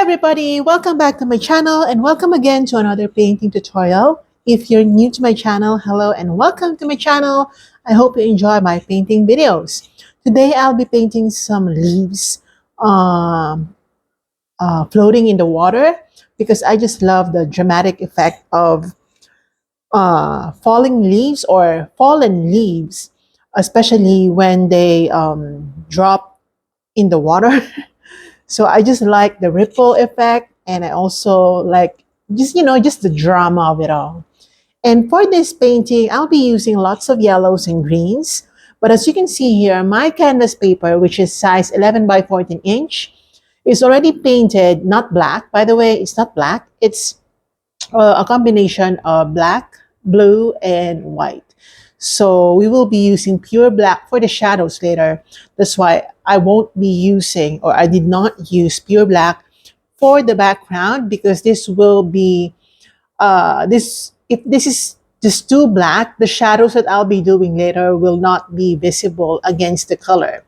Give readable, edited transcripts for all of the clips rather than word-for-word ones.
everybody, welcome back to my channel and welcome again to another painting tutorial. If you're new to my channel, hello and welcome to my channel. I hope you enjoy my painting videos. Today I'll be painting some leaves floating in the water because I just love the dramatic effect of falling leaves or fallen leaves, especially when they drop in the water. So I just like the ripple effect, and I also like just the drama of it all. And for this painting, I'll be using lots of yellows and greens. But as you can see here, my canvas paper, which is size 11 by 14 inch, is already painted, not black. By the way, it's not black. It's a combination of black, blue, and white. So we will be using pure black for the shadows later. That's why I won't be using, or I did not use pure black for the background, because this will be, if this is just too black, the shadows that I'll be doing later will not be visible against the color.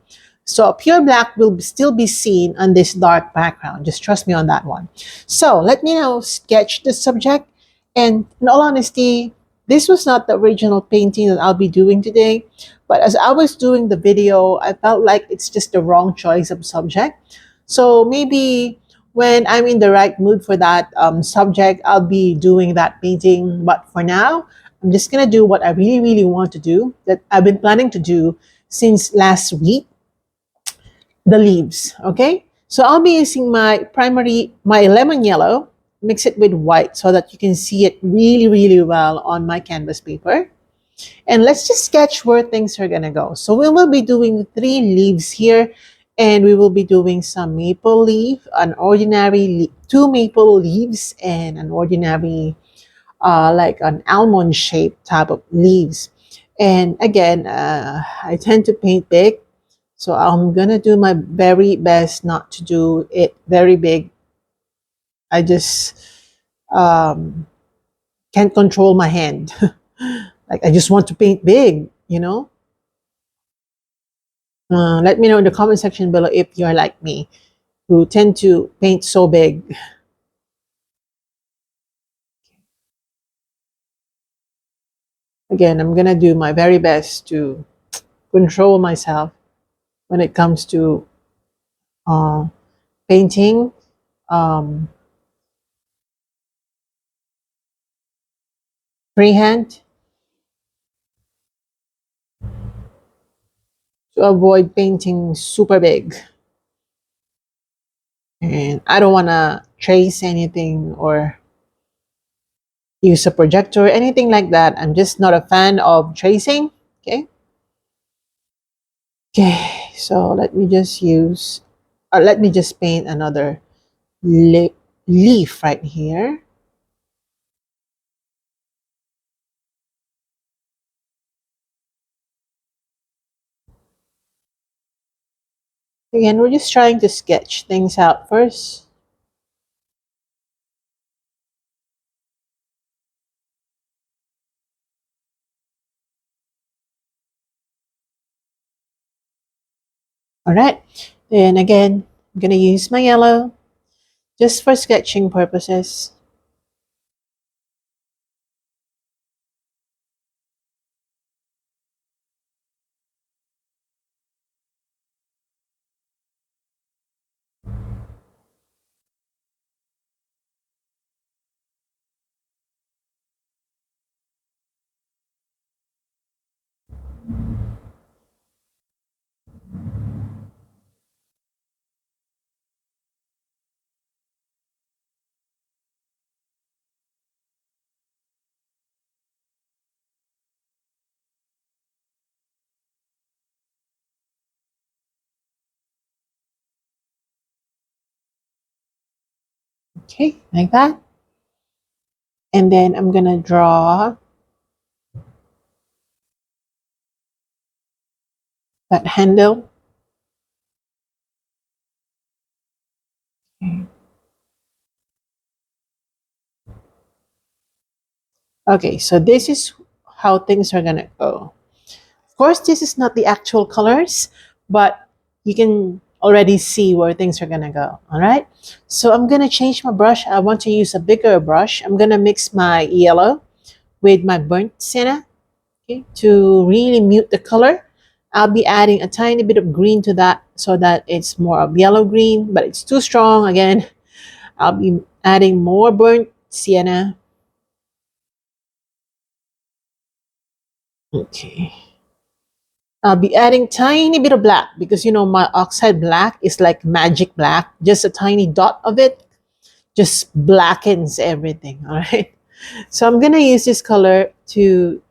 So pure black will still be seen on this dark background. Just trust me on that one. So let me now sketch the subject. And in all honesty, this was not the original painting that I'll be doing today. But as I was doing the video, I felt like it's just the wrong choice of subject. So maybe when I'm in the right mood for that subject, I'll be doing that painting. But for now, I'm just going to do what I really, really want to do, that I've been planning to do since last week, the leaves. Okay, so I'll be using my lemon yellow, mix it with white so that you can see it really, really well on my canvas paper. And let's just sketch where things are gonna go. So we will be doing 3 leaves here, and we will be doing some maple leaf, an ordinary 2 maple leaves, and an ordinary like an almond shaped type of leaves. And again, I tend to paint big, so I'm gonna do my very best not to do it very big. I just um, can't control my hand. Like, I just want to paint big, you know? Let me know in the comment section below if you're like me, who tend to paint so big. Again, I'm gonna do my very best to control myself when it comes to uh, painting. Um, Freehand, to avoid painting super big. And I don't want to trace anything or use a projector or anything like that. I'm just not a fan of tracing. Okay. Okay. So let me just paint another leaf right here. Again, we're just trying to sketch things out first. All right. Then again, I'm going to use my yellow just for sketching purposes. Okay, like that. And then I'm going to draw that handle. Okay, so this is how things are gonna go. Of course, this is not the actual colors, but you can already see where things are gonna go. All right. So I'm gonna change my brush. I want to use a bigger brush. I'm gonna mix my yellow with my burnt sienna, okay, to really mute the color. I'll be adding a tiny bit of green to that so that it's more of yellow green, but it's too strong. Again, I'll be adding more burnt sienna. Okay. I'll be adding tiny bit of black because my oxide black is like magic black. Just a tiny dot of it just blackens everything. All right. So I'm gonna use this color to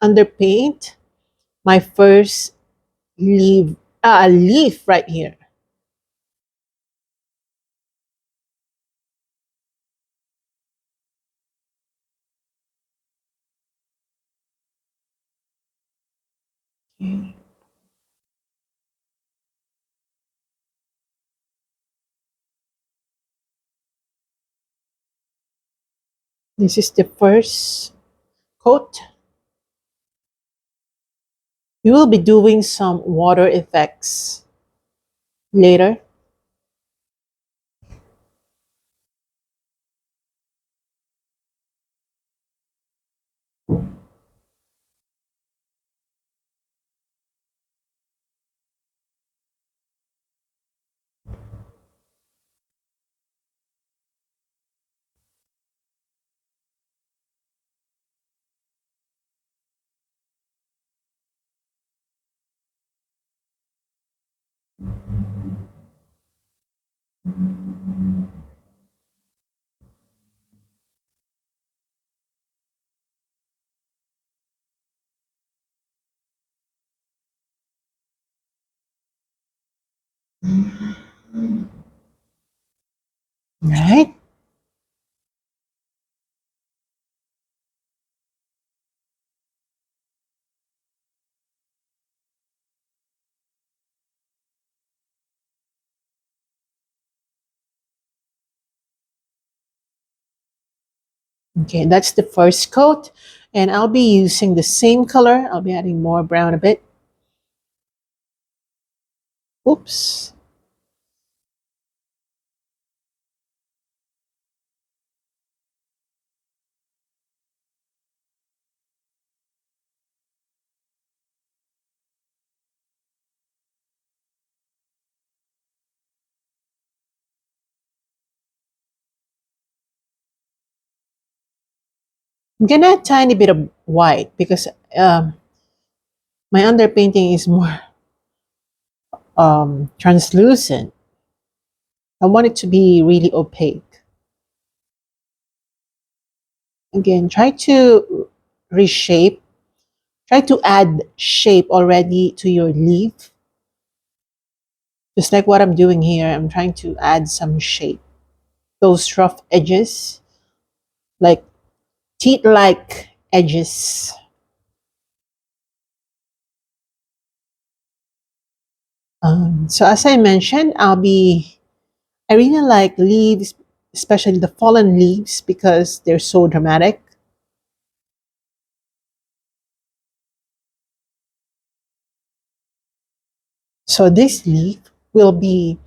underpaint my first leaf right here. Okay. This is the first coat. We will be doing some water effects later. Right? Okay, that's the first coat. And I'll be using the same color. I'll be adding more brown a bit. Oops. I'm gonna add a tiny bit of white because my underpainting is more translucent. I want it to be really opaque. Again, try to reshape, try to add shape already to your leaf. Just like what I'm doing here, I'm trying to add some shape. Those rough edges, like teeth-like edges. So as I mentioned, I really like leaves, especially the fallen leaves because they're so dramatic. So this leaf will be,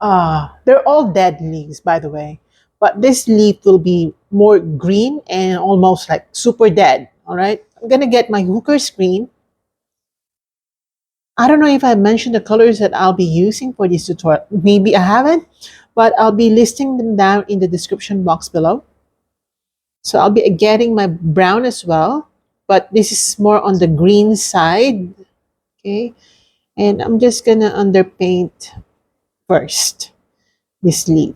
they're all dead leaves, by the way, but this leaf will be more green and almost like super dead. All right, I'm gonna get my hooker screen. I don't know if I mentioned the colors that I'll be using for this tutorial. Maybe I haven't, but I'll be listing them down in the description box below. So I'll be getting my brown as well, but this is more on the green side. Okay, and I'm just gonna underpaint first this leaf.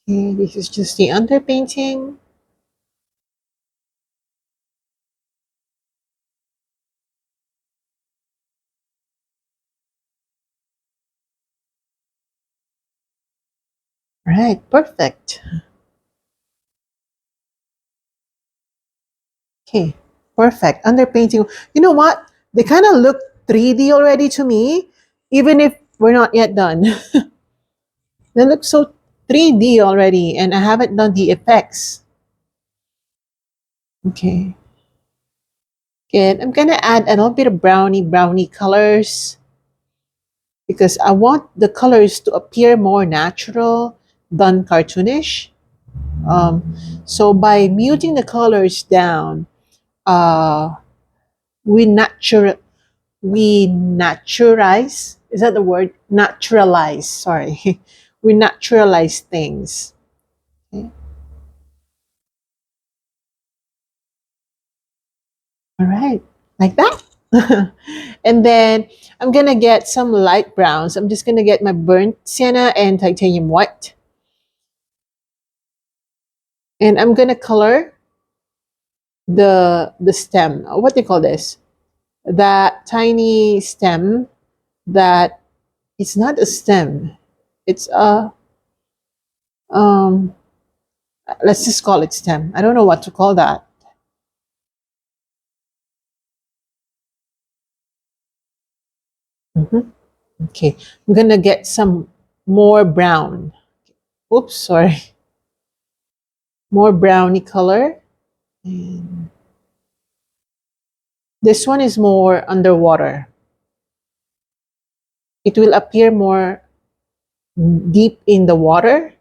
Okay, this is just the underpainting. Right, perfect. Okay, perfect. Underpainting. You know what? They kind of look 3D already to me, even if we're not yet done. They look so 3D already, and I haven't done the effects. Okay. Good. I'm gonna add a little bit of brownie colors because I want the colors to appear more natural than cartoonish. Um, so by muting the colors down, uh, we natural we naturalize. Is that the word? Naturalize. Sorry, we naturalize things. Okay. All right, like that. And then I'm gonna get some light browns. I'm just gonna get my burnt sienna and titanium white, and I'm gonna color the stem. What do you call this? That tiny stem that it's not a stem. It's a um. Let's just call it stem. I don't know what to call that. Mhm. Okay, I'm gonna get some more brown. Oops, sorry. More browny color. And this one is more underwater. It will appear more deep in the water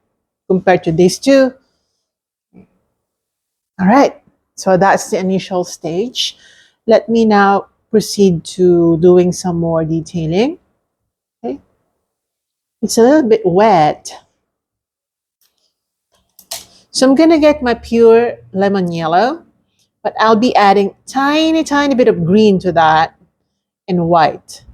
compared to these two. All right, so that's the initial stage. Let me now proceed to doing some more detailing. Okay, it's a little bit wet. So I'm gonna get my pure lemon yellow, but I'll be adding tiny bit of green to that and white.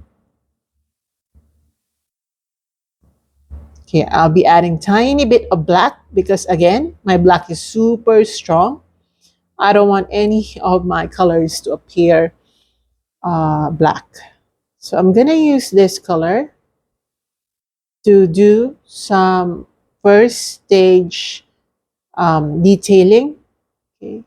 Okay, I'll be adding tiny bit of black because again, my black is super strong. I don't want any of my colors to appear black. So I'm gonna use this color to do some first stage detailing. Okay.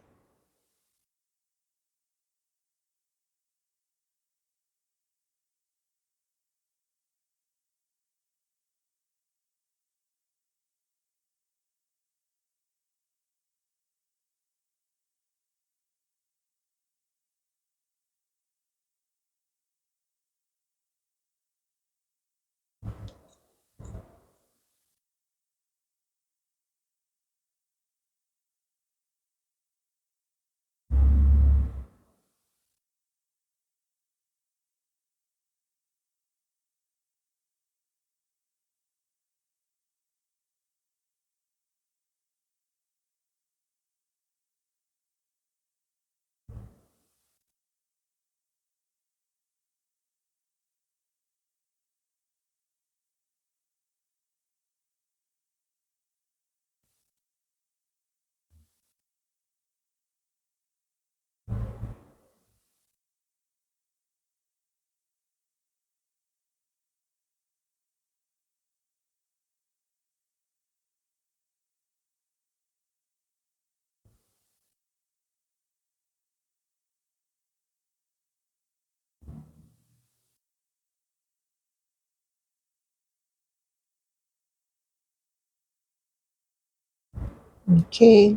Okay,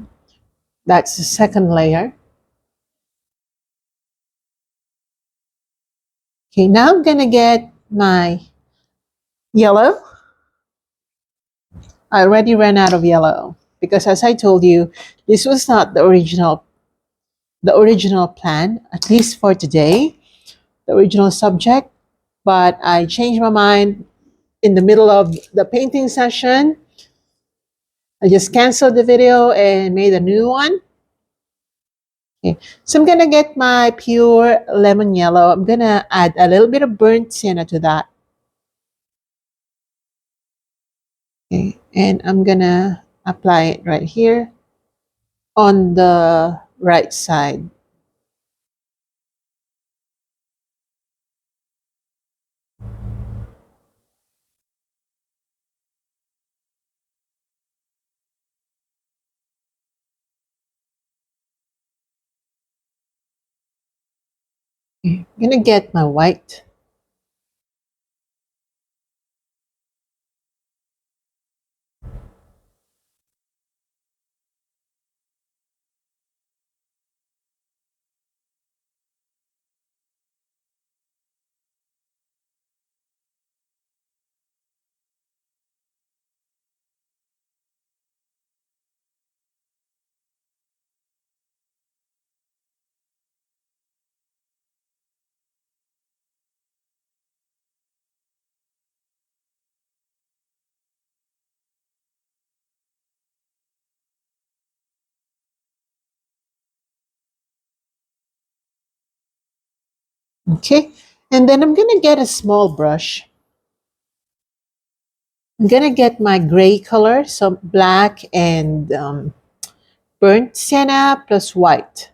that's the second layer. Okay, now I'm gonna get my yellow. I already ran out of yellow because as I told you, this was not the original plan, at least for today, the original subject, but I changed my mind in the middle of the painting session. I just canceled the video and made a new one. Okay. So I'm gonna get my pure lemon yellow. I'm gonna add a little bit of burnt sienna to that. Okay. And I'm gonna apply it right here on the right side. Okay, I'm gonna get my white. Okay, and then I'm gonna get a small brush. I'm gonna get my gray color, some black and burnt sienna plus white.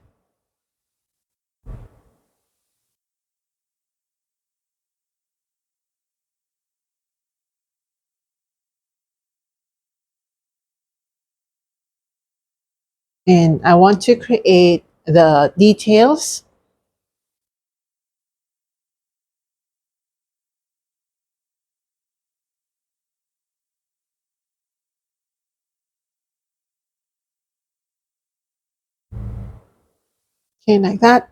And I want to create the details. Okay, like that.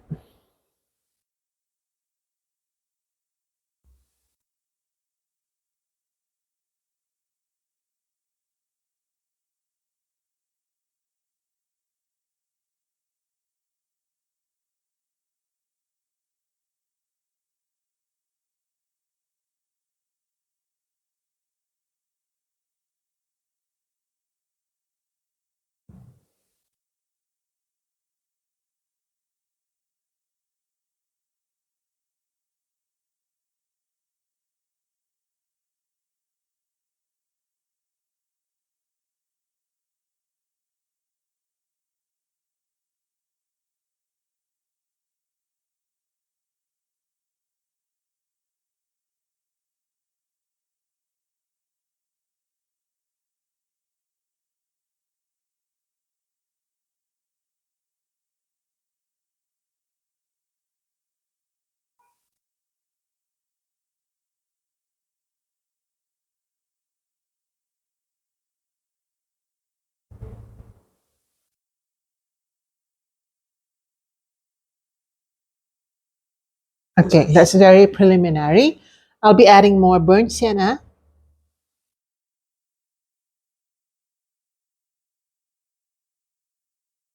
Okay, that's very preliminary. I'll be adding more burnt sienna,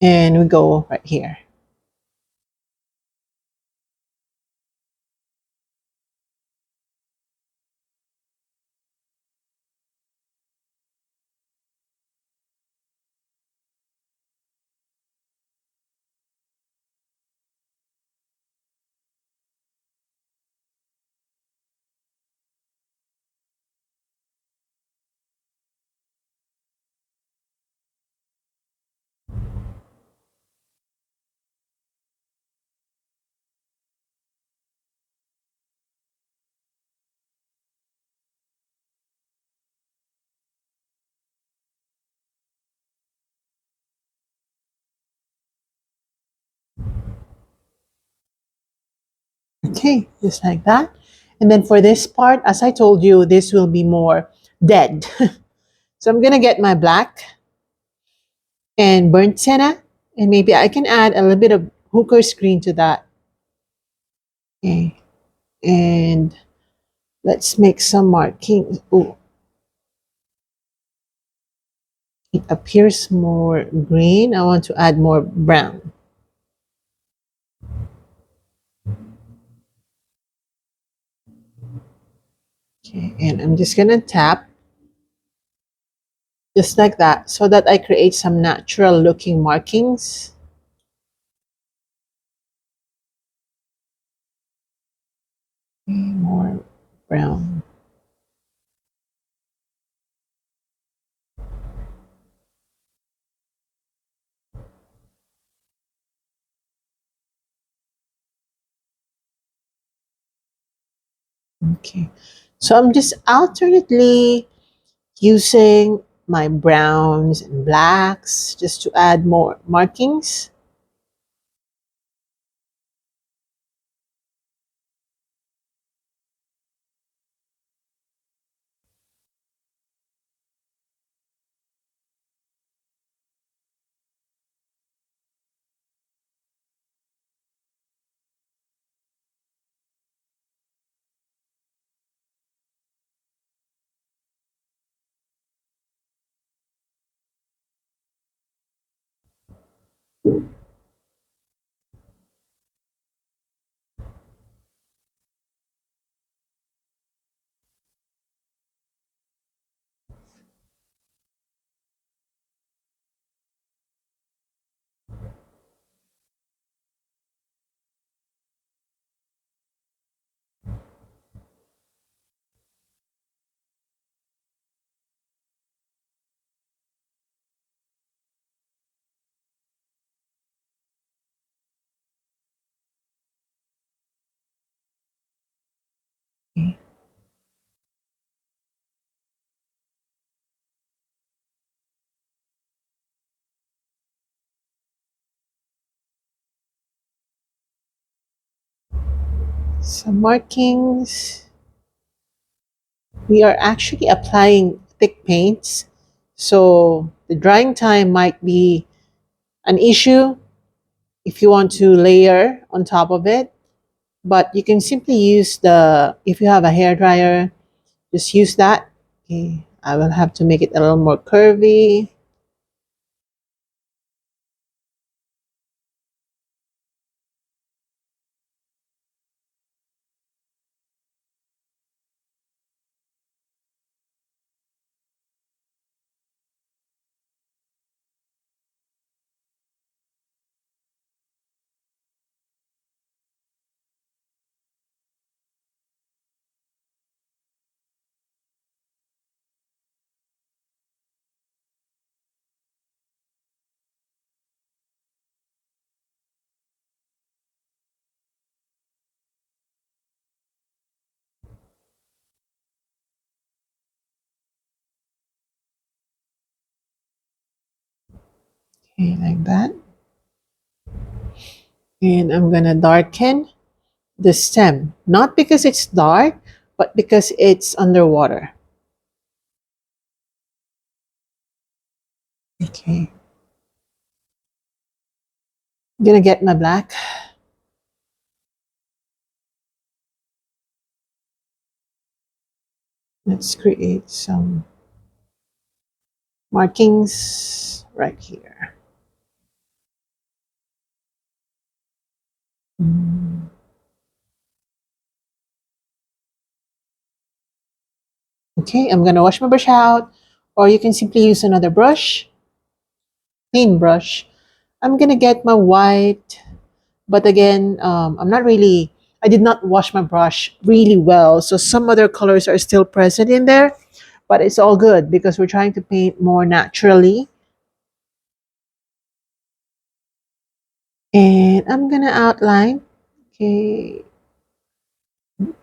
and we go right here. Okay, just like that. And then for this part, as I told you, this will be more dead. So I'm gonna get my black and burnt sienna, and maybe I can add a little bit of hooker's green to that. Okay, and let's make some markings. Oh, it appears more green. I want to add more brown. Okay, and I'm just gonna tap just like that so that I create some natural looking markings. Okay, more brown. Okay, so I'm just alternately using my browns and blacks just to add more markings. Okay. Some markings. We are actually applying thick paints, so the drying time might be an issue if you want to layer on top of it. But you can simply use if you have a hair dryer, just use that. Okay, I will have to make it a little more curvy. Okay, like that. And I'm gonna darken the stem, not because it's dark, but because it's underwater. Okay, I'm gonna get my black. Let's create some markings right here. Mm. Okay, I'm gonna wash my brush out, or you can simply use another brush, clean brush. I'm gonna get my white, but again, I did not wash my brush really well, so some other colors are still present in there, but it's all good because we're trying to paint more naturally. And I'm gonna outline, okay,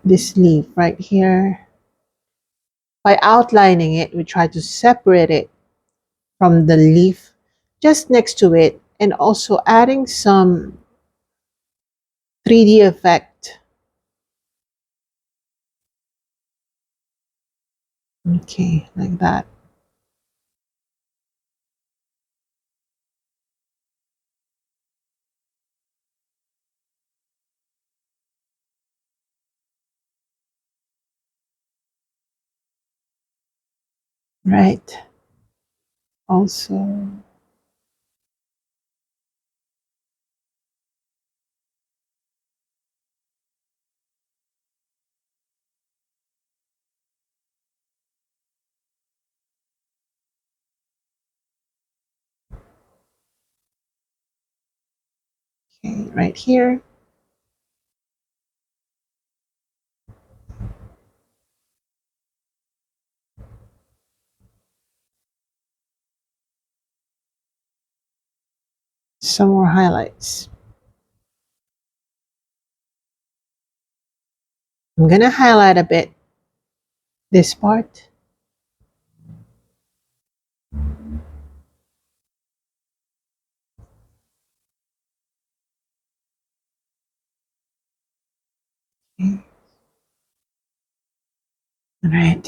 this leaf right here. By outlining it, we try to separate it from the leaf just next to it, and also adding some 3D effect. Okay, like that. Right. Also, okay, right here. Some more highlights. I'm gonna highlight a bit this part. Okay. All right.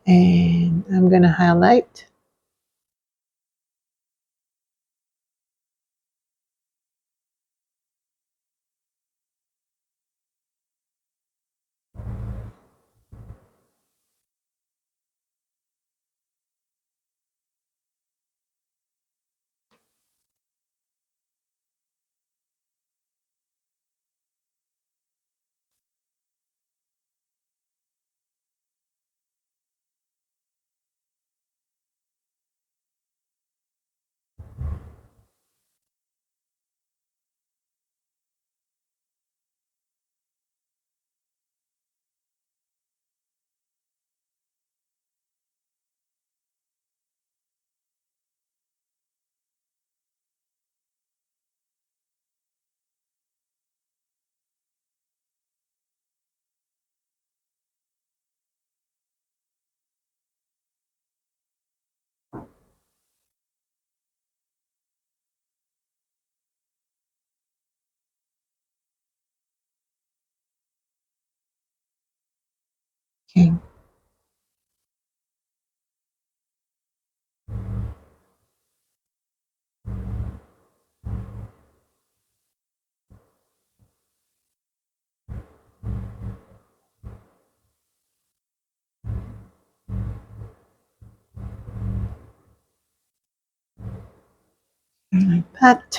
And I'm gonna highlight. Okay, like that.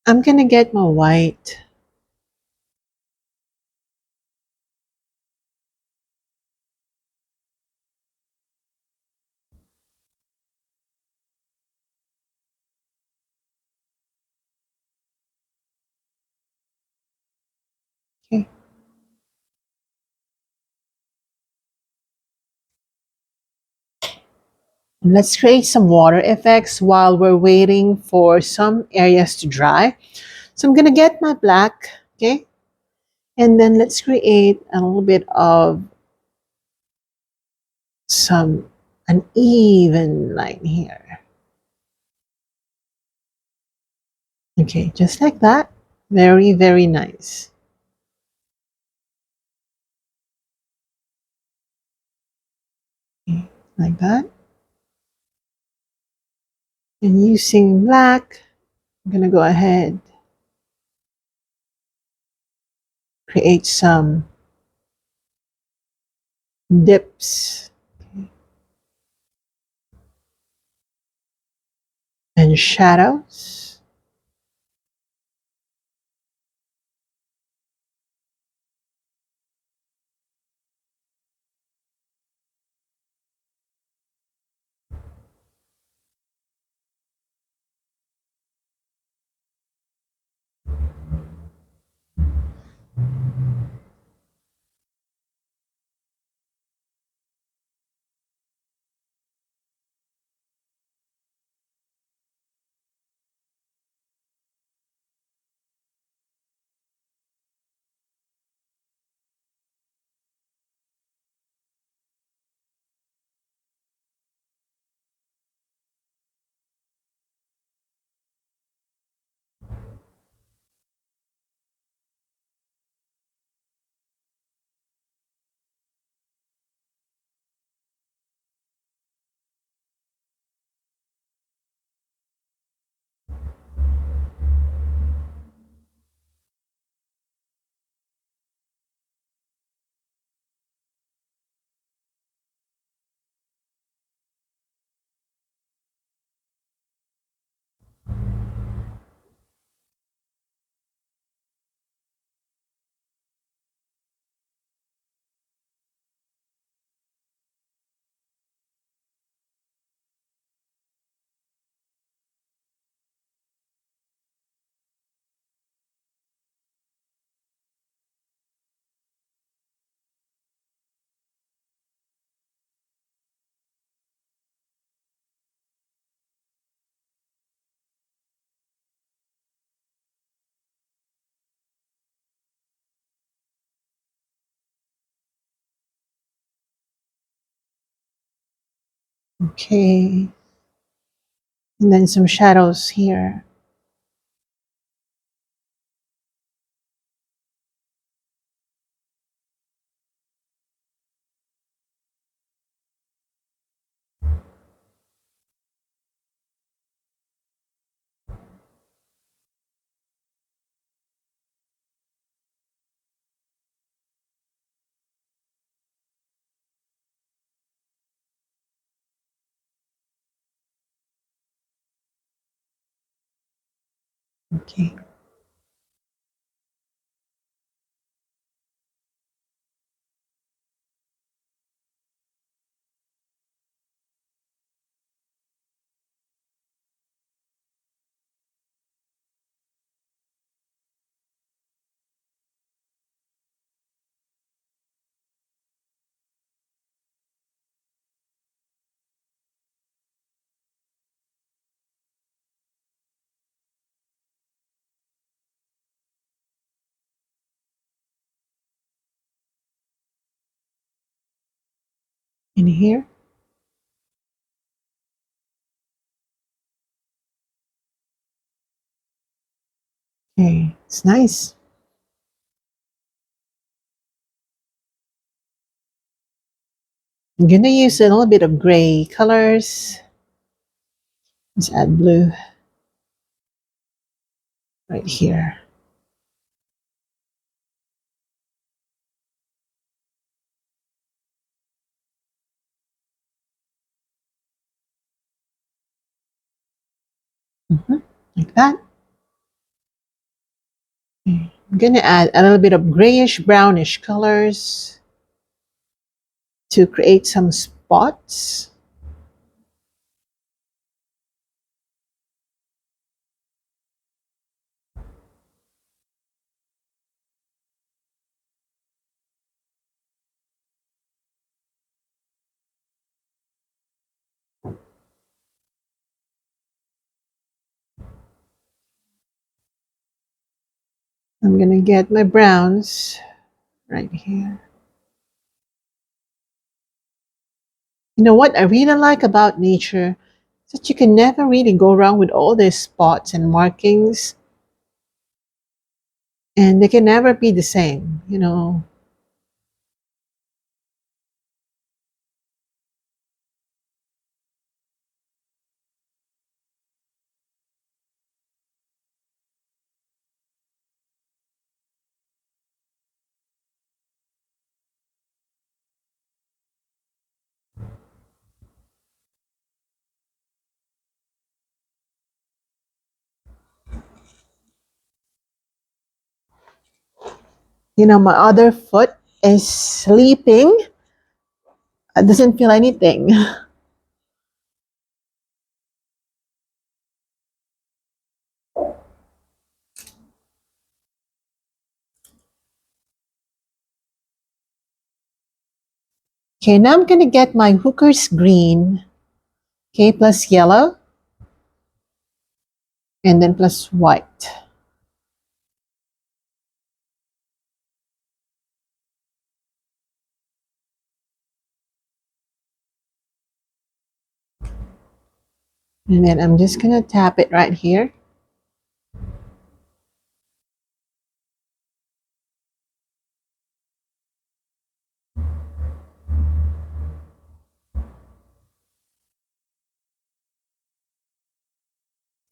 I'm gonna get my white. Okay, let's create some water effects while we're waiting for some areas to dry. So I'm gonna get my black, okay? And then let's create a little bit of some uneven line here. Okay, just like that. Very, very nice. Okay, like that. And using black, I'm gonna go ahead, create some dips and shadows. Okay. And then some shadows here. Okay. in here. Okay, it's nice. I'm gonna use a little bit of gray colors. Let's add blue right here. Mhm, like that. Okay, I'm gonna add a little bit of grayish brownish colors to create some spots. I'm gonna get my browns right here. You know what I really like about nature is that you can never really go wrong with all these spots and markings, and they can never be the same, you know. You know, my other foot is sleeping. It doesn't feel anything. Okay, now I'm gonna get my hooker's green, okay, plus yellow, and then plus white. And then I'm just gonna tap it right here.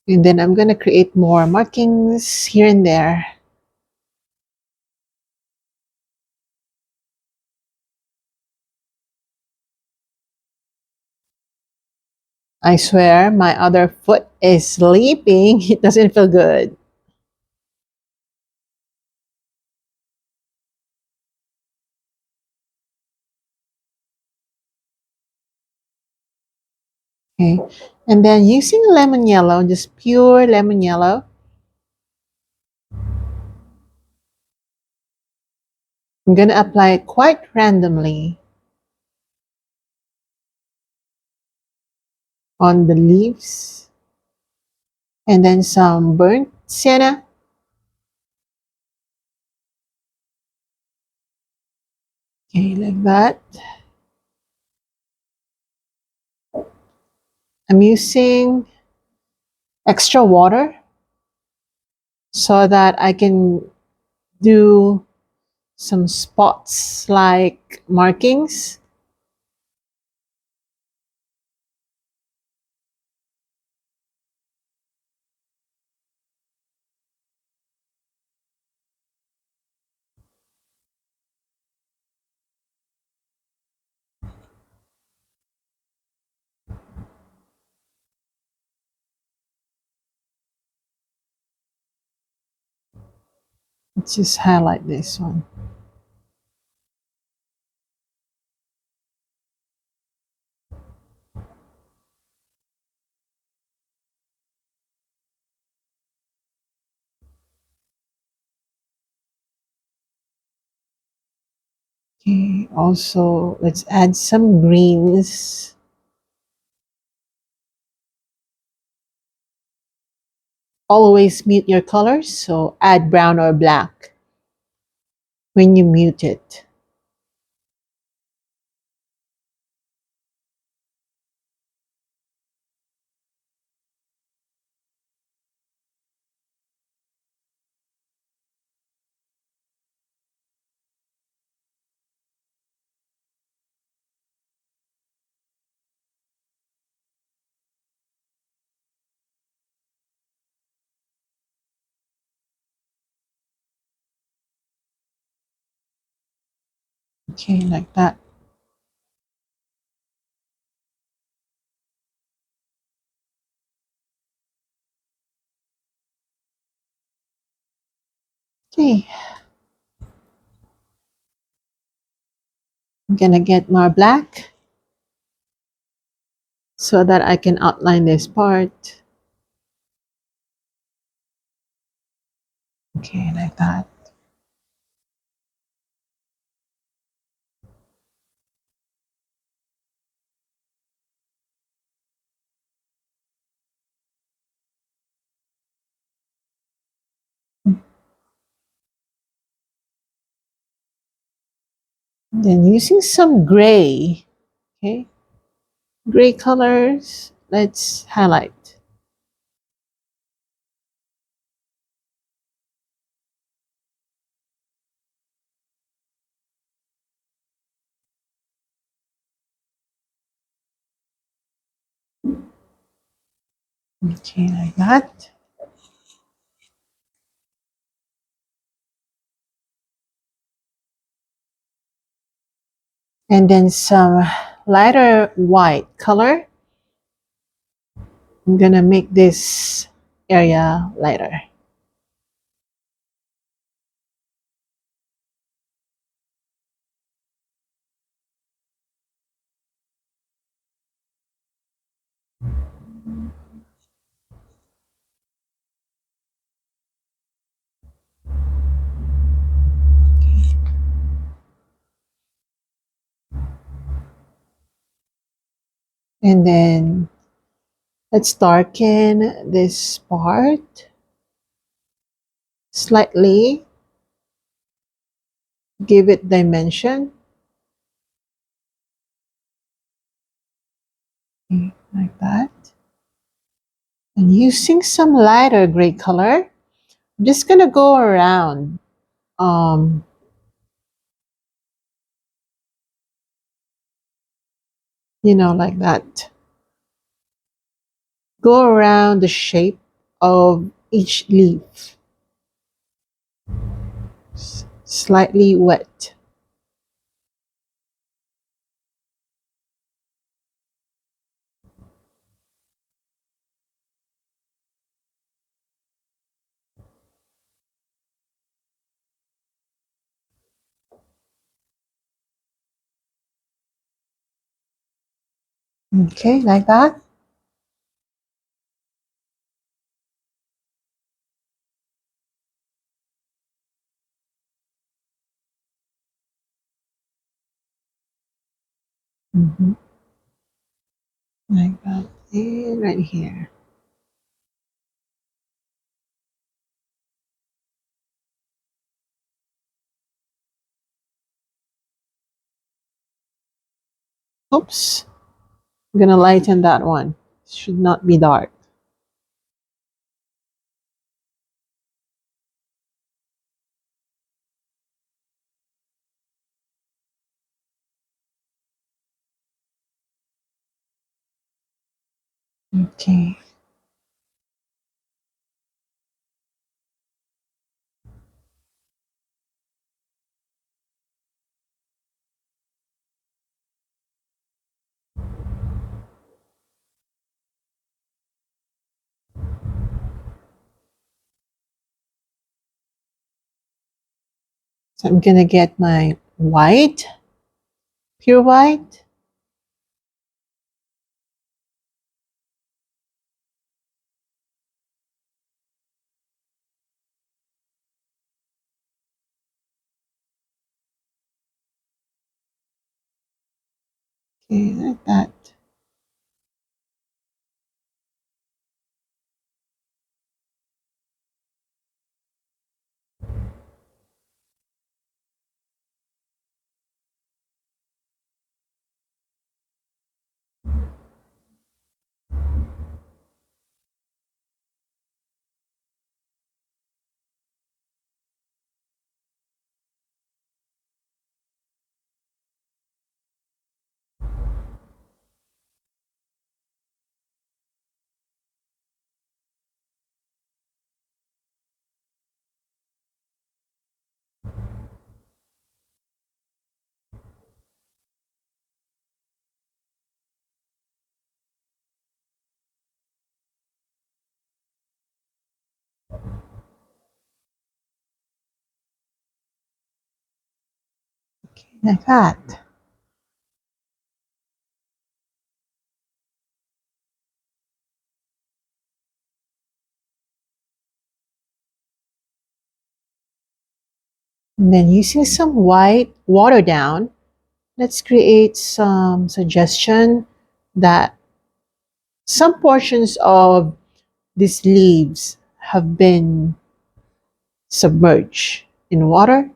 And then I'm gonna create more markings here and there. I swear my other foot is sleeping. It doesn't feel good. Okay. And then using lemon yellow, just pure lemon yellow, I'm going to apply it quite randomly on the leaves. And then some burnt sienna. Okay, like that. I'm using extra water so that I can do some spots like markings. Let's just highlight this one. Okay, also let's add some greens. Always mute your colors, so add brown or black when you mute it. Okay, like that. Okay, I'm gonna get more black so that I can outline this part. Okay, like that. Then using some gray, okay, gray colors, let's highlight. Okay, like that. And then some lighter white color. I'm gonna make this area lighter. And then let's darken this part slightly, give it dimension. Okay, like that. And using some lighter gray color, I'm just gonna go around, um, like that. Go around the shape of each leaf, slightly wet. Okay, like that. Mhm. Like that. And right here. Oops. I'm gonna lighten that one. Should not be dark. Okay. So I'm gonna get my white, pure white. Okay, like that. like that. And then using some white water down, let's create some suggestion that some portions of these leaves have been submerged in water.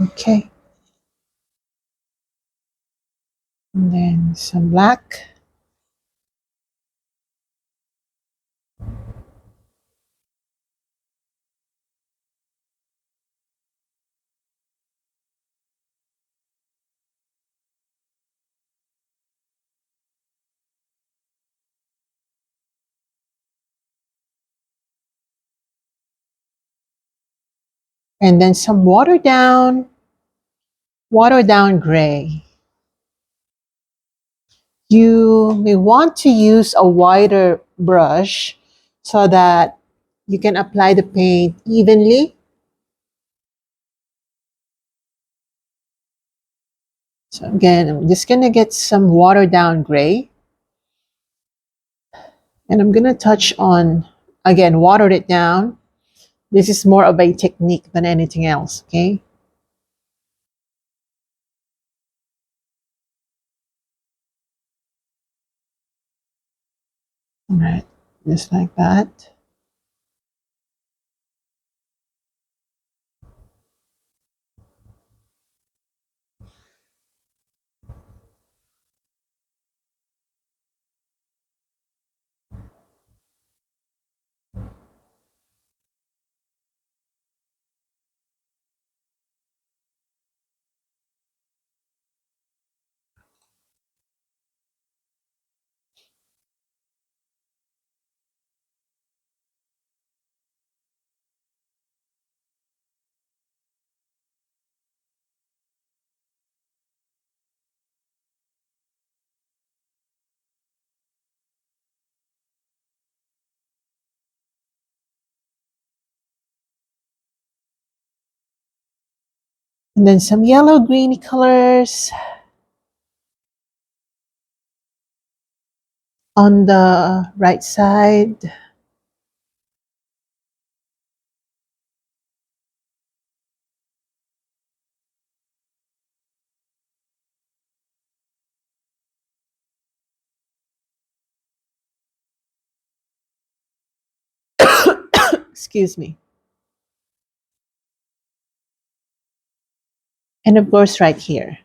Okay. And then some black. And then some water down gray. You may want to use a wider brush so that you can apply the paint evenly. So again, I'm just gonna get some water down gray, and I'm gonna touch on, again, water it down. This is more of a technique than anything else, okay? All right, just like that. And then some yellow greeny colors on the right side. Excuse me. And of course, right here.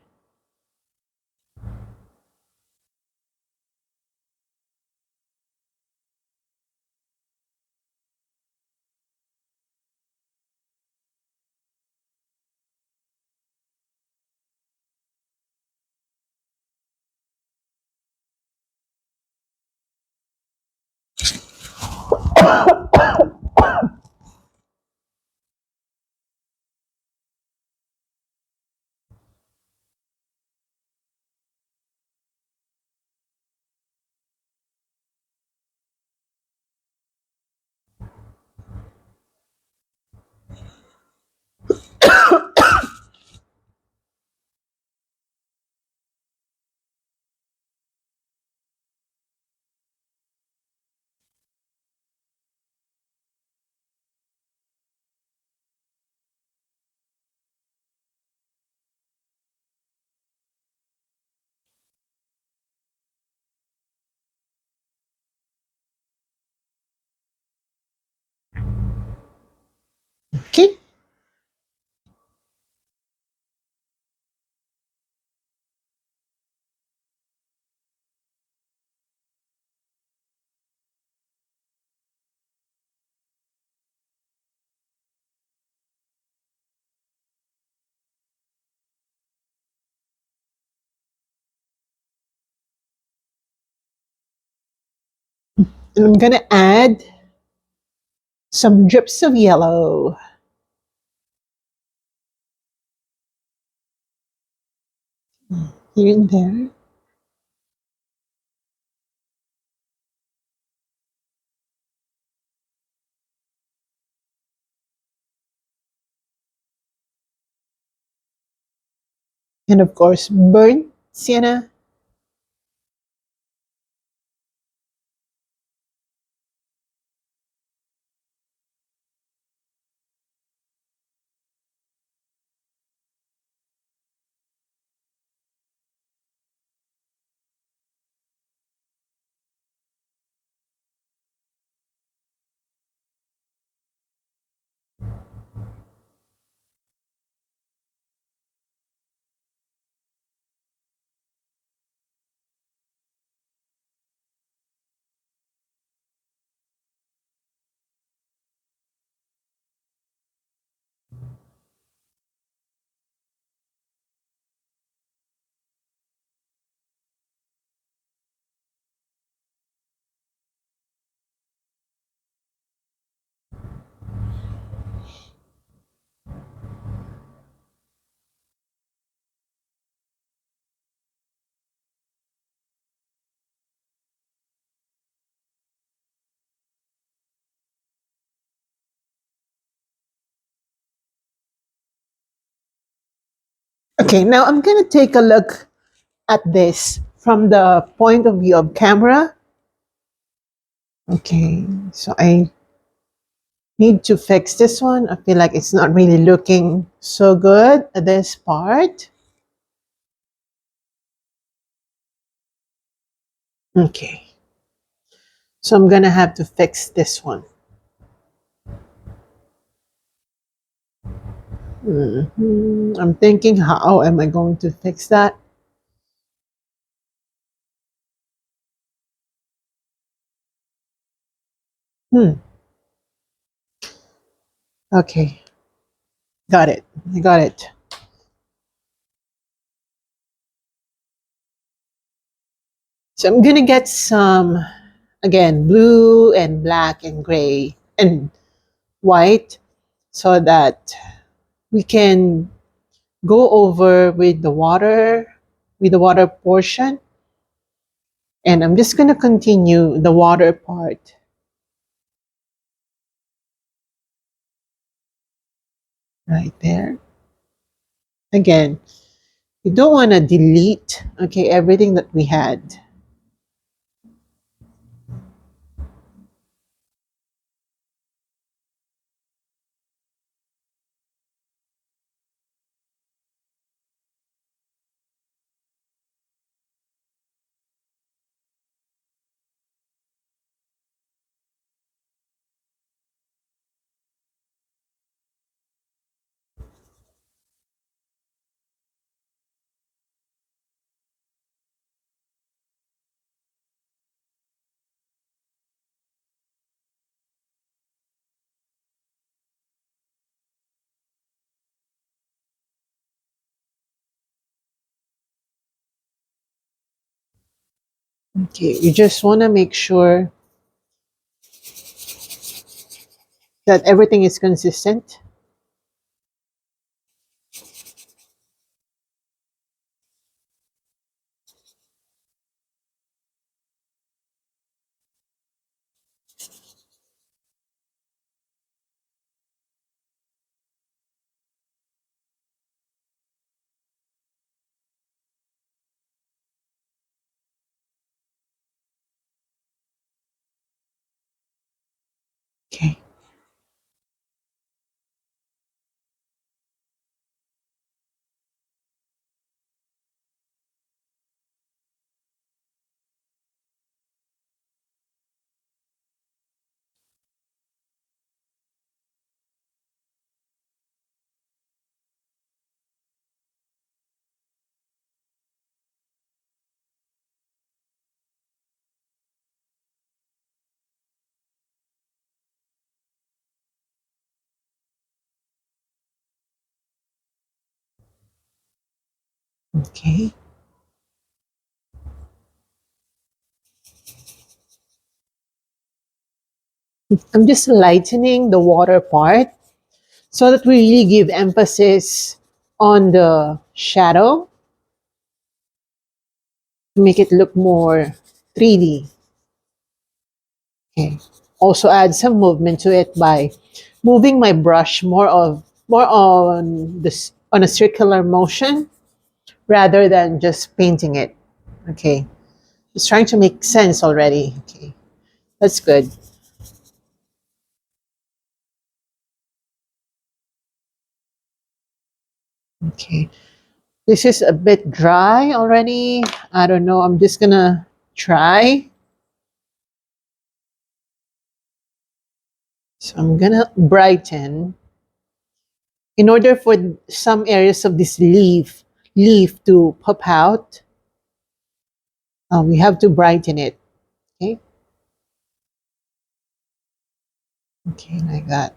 And I'm gonna add some drips of yellow here and there. And of course, burnt sienna. Okay, now I'm gonna take a look at this from the point of view of camera. Okay, so I need to fix this one. I feel like it's not really looking so good at this part. Okay, so I'm gonna have to fix this one. I'm thinking, how am I going to fix that? Hmm. Okay, got it. I got it. So I'm gonna get some, again, blue and black and gray and white so that we can go over with the water portion. And I'm just gonna continue the water part right there. Again, you don't want to delete, okay, everything that we had. Okay, you just want to make sure that everything is consistent. Okay. Okay. I'm just lightening the water part so that we really give emphasis on the shadow to make it look more 3D. Okay. Also add some movement to it by moving my brush more on this on a circular motion rather than just painting it. Okay. It's trying to make sense already. Okay. That's good. Okay. This is a bit dry already. I don't know. I'm just gonna try. So I'm gonna brighten in order for some areas of this leaf to pop out. We have to brighten it. Okay. Okay, like that.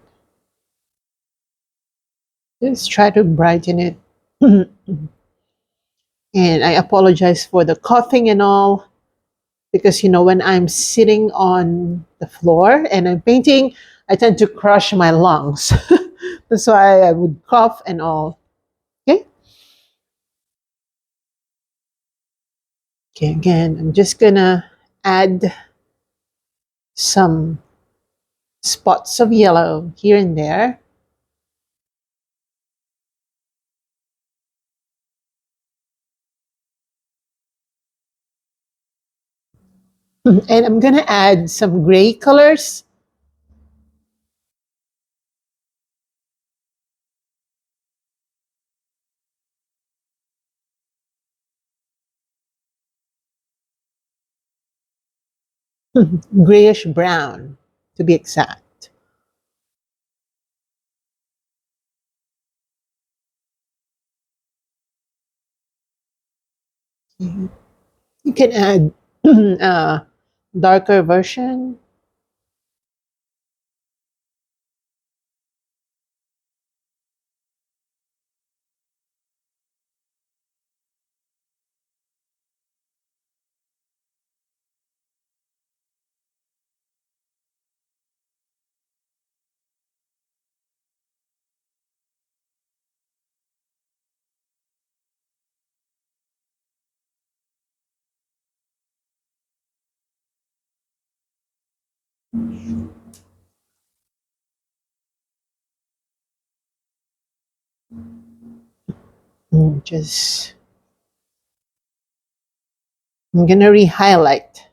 Just try to brighten it. And I apologize for the coughing and all because when I'm sitting on the floor and I'm painting, I tend to crush my lungs. That's why I would cough and all. Okay. Okay, again, I'm just gonna add some spots of yellow here and there. And I'm gonna add some gray colors. Grayish brown to be exact. Mhm. You can add a darker version. Just I'm gonna re-highlight.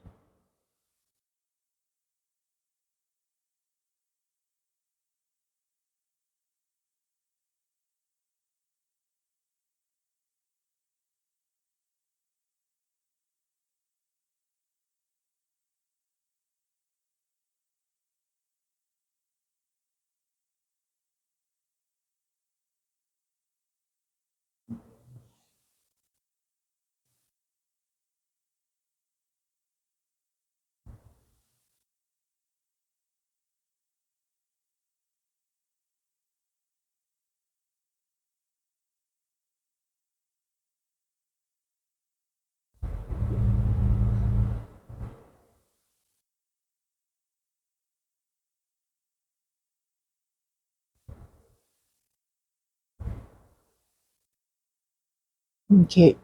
Okay.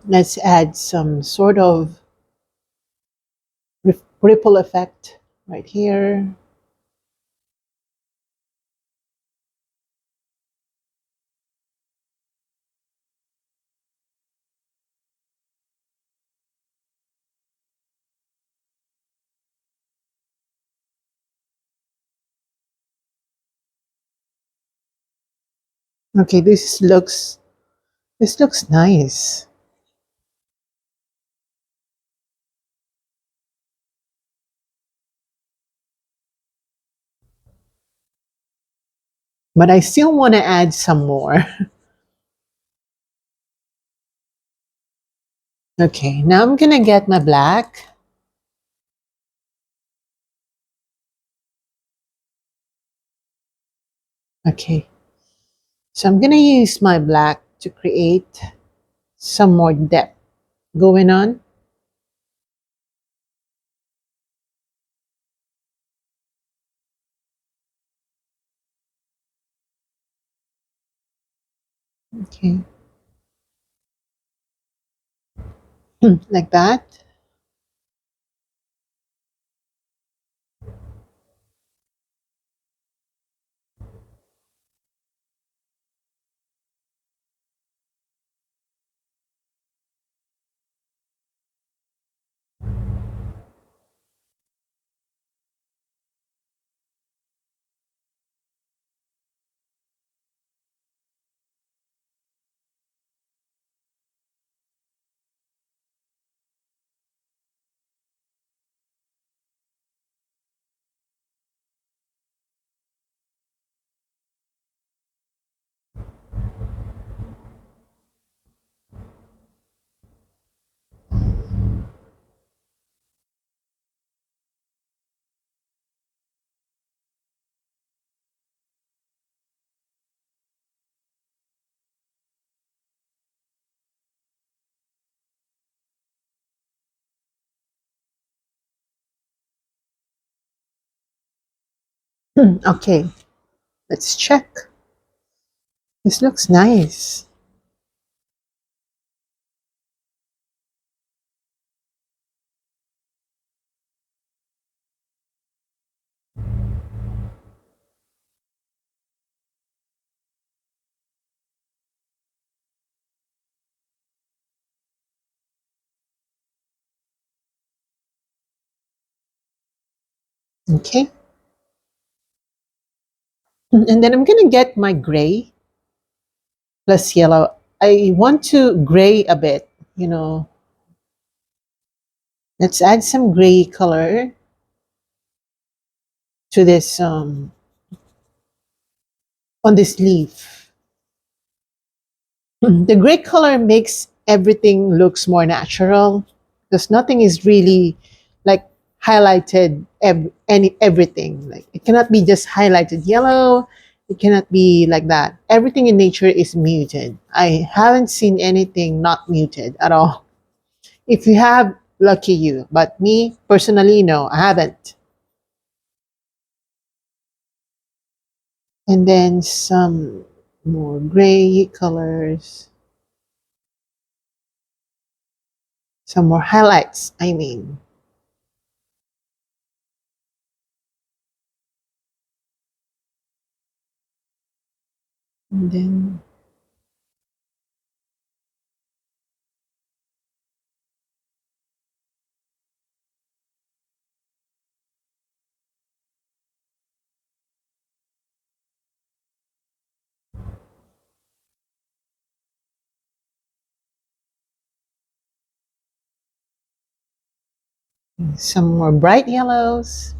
Let's add some sort of ripple effect right here. Okay, this looks nice. But I still want to add some more. Okay, now I'm gonna get my black. Okay, so I'm gonna use my black to create some more depth. going on. Okay. Like that. Okay, let's check. This looks nice. Okay. And then I'm gonna get my gray plus yellow. I want to gray a bit, you know. Let's add some gray color to this on this leaf. The gray color makes everything looks more natural because nothing is really like highlighted everything. Like it cannot be just highlighted yellow. It cannot be like that. Everything in nature is muted. I haven't seen anything not muted at all. If you have, lucky you. But me personally, no, I haven't. And then some more gray colors, some more highlights, I mean. And then some more bright yellows.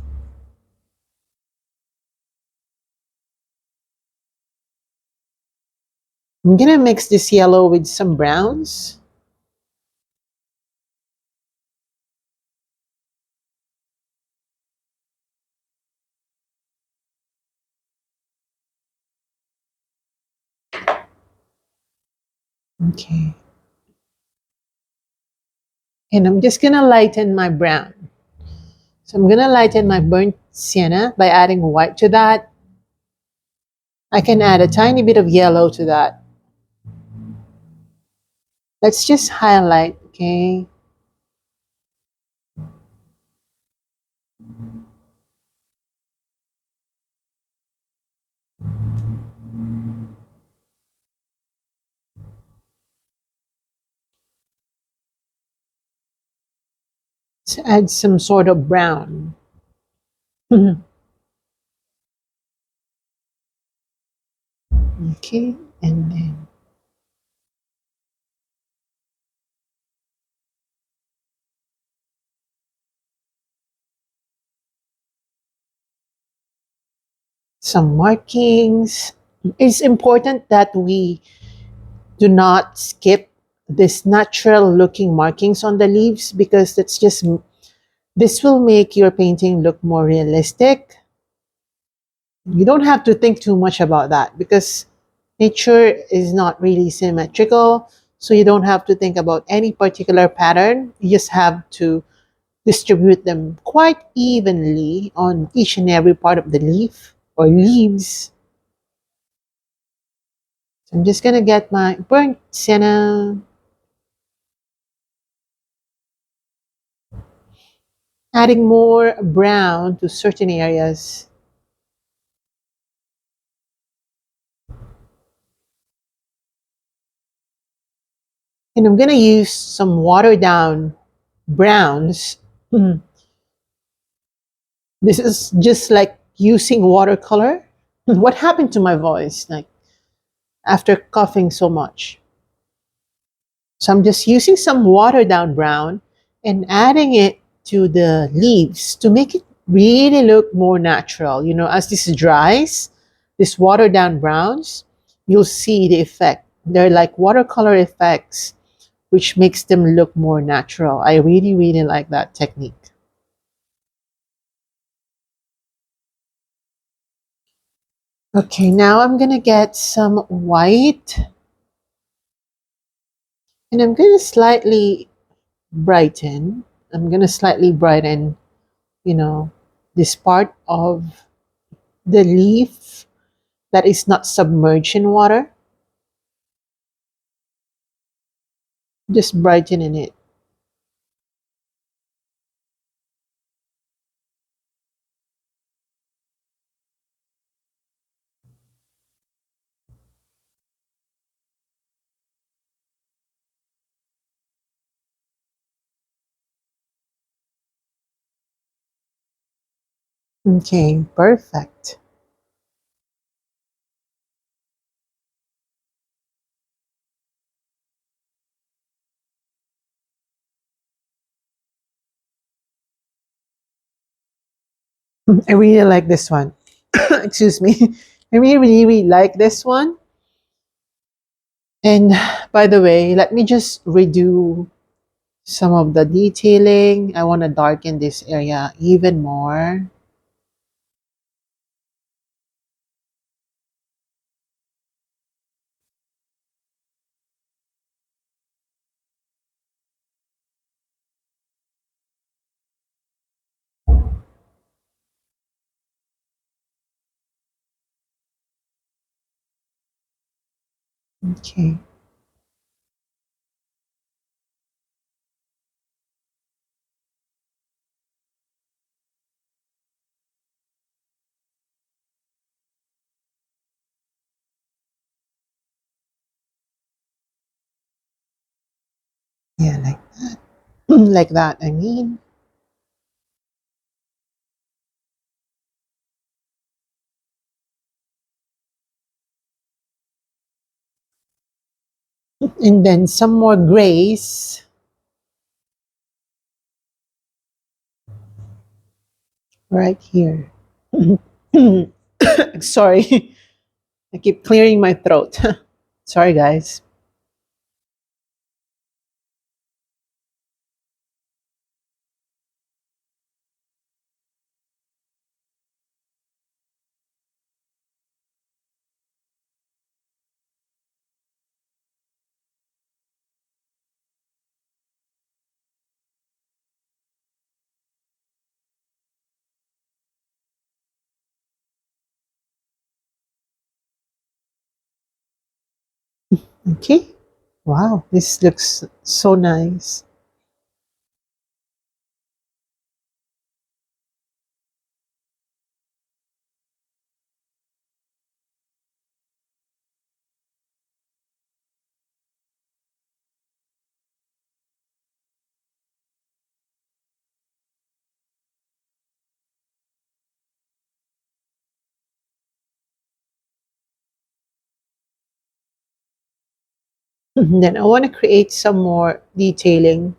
I'm gonna mix this yellow with some browns. Okay. And I'm just gonna lighten my brown. So I'm gonna lighten my burnt sienna by adding white to that. I can add a tiny bit of yellow to that. Let's just highlight, okay? Let's add some sort of brown. Okay, and then some markings. It's important that we do not skip this natural looking markings on the leaves because this will make your painting look more realistic. You don't have to think too much about that because nature is not really symmetrical. So you don't have to think about any particular pattern. You just have to distribute them quite evenly on each and every part of the leaf or leaves. So I'm just gonna get my burnt sienna, adding more brown to certain areas. And I'm gonna use some watered down browns. Mhm. This is just like using watercolor. What happened to my voice? Like after coughing so much. So I'm just using some watered down brown and adding it to the leaves to make it really look more natural. You know, as this dries, this watered down browns, you'll see the effect. They're like watercolor effects, which makes them look more natural. I really, really like that technique. Okay, now I'm gonna get some white and I'm gonna slightly brighten, you know, this part of the leaf that is not submerged in water, just brightening it. Okay, perfect. I really like this one. Excuse me. I really, really, really like this one. And by the way, let me just redo some of the detailing. I want to darken this area even more. Okay. Yeah, like like that. I mean, and then some more grays right here. Sorry, I keep clearing my throat. Sorry, guys. Okay. Wow, this looks so nice. Then I want to create some more detailing.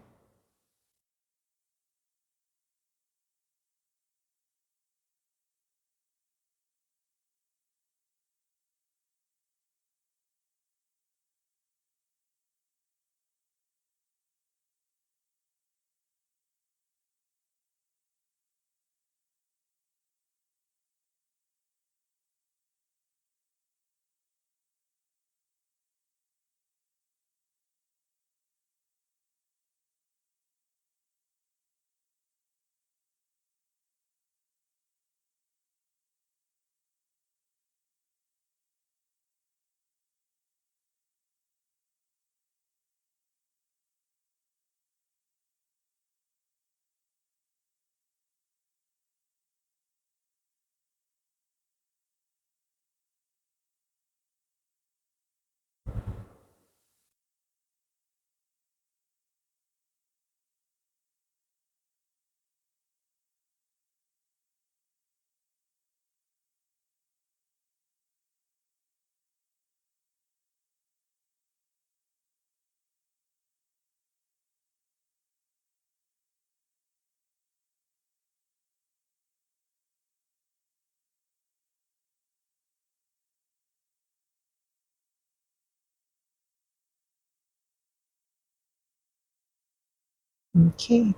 Okay,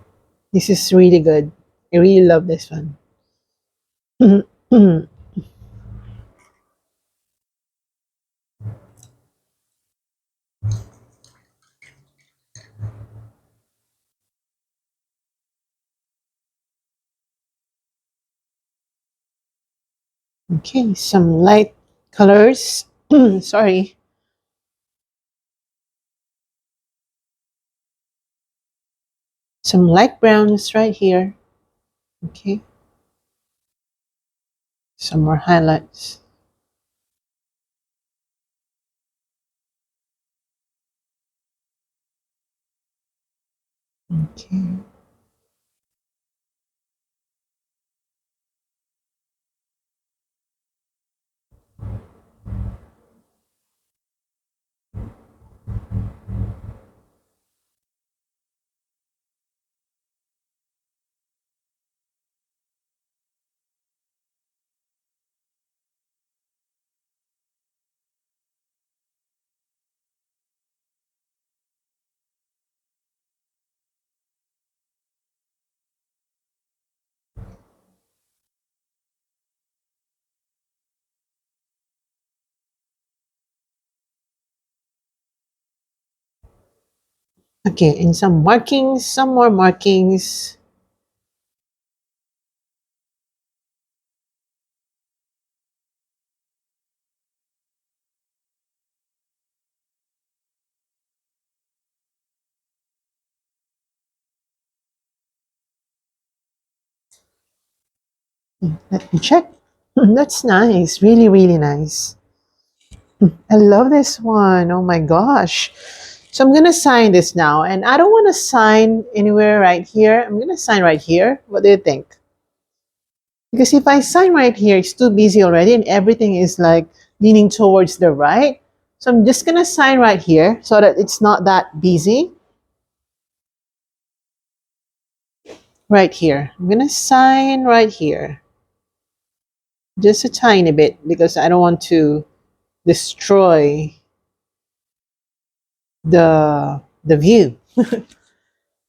this is really good. I really love this one. Okay, some light colors. Sorry. Some light browns right here. Okay, some more highlights. Okay. Okay, and some markings, some more markings. Let me check. That's nice. Really, really nice. I love this one. Oh my gosh. So I'm going to sign this now. And I don't want to sign anywhere right here. I'm going to sign right here. What do you think? Because if I sign right here, it's too busy already and everything is like leaning towards the right. So I'm just going to sign right here so that it's not that busy. Right here. I'm going to sign right here. Just a tiny bit because I don't want to destroy the view.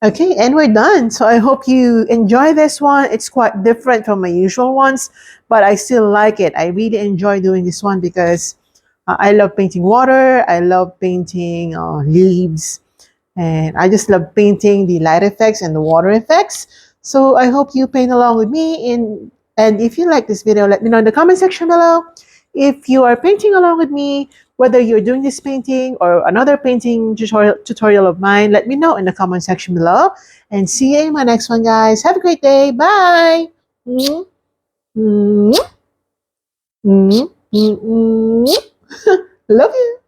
Okay, and we're done. So I hope you enjoy this one. It's quite different from my usual ones, but I still like it. I really enjoy doing this one because I love painting water. I love painting leaves. And I just love painting the light effects and the water effects. So I hope you paint along with me. And if you like this video, let me know in the comment section below. If you are painting along with me, whether you're doing this painting or another painting tutorial of mine, let me know in the comment section below. And see you in my next one, guys. Have a great day. Bye. Love you.